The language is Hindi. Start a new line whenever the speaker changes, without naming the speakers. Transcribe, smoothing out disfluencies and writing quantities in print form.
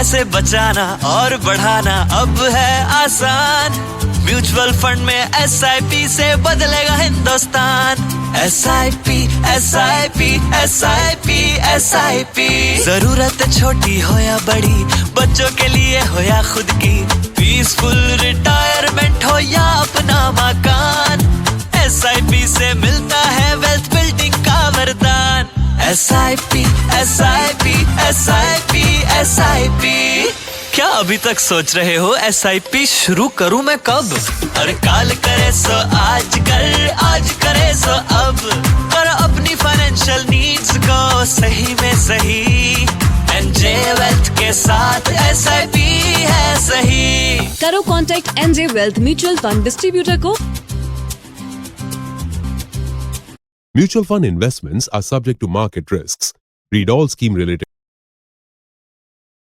पैसे बचाना और बढ़ाना अब है आसान। म्यूचुअल फंड में SIP से बदलेगा Hindustan. SIP SIP SIP SIP। जरूरत छोटी हो या बड़ी, बच्चों के लिए हो या खुद की, पीसफुल रिटायरमेंट हो या अपना मकान, SIP से मिलता है वेल्थ बिल्डिंग का वरदान। SIP SIP SIP SIP। क्या अभी तक सोच रहे हो SIP शुरू करूं मैं कब? अरे काल करे सो आज कर, आज करे सो अब, कर अपनी फाइनेंशियल नीड्स को सही में सही। NJ वेल्थ के साथ SIP है सही।
करो contact NJ wealth mutual fund distributor को।
Mutual fund investments are subject to market risks. Read all scheme related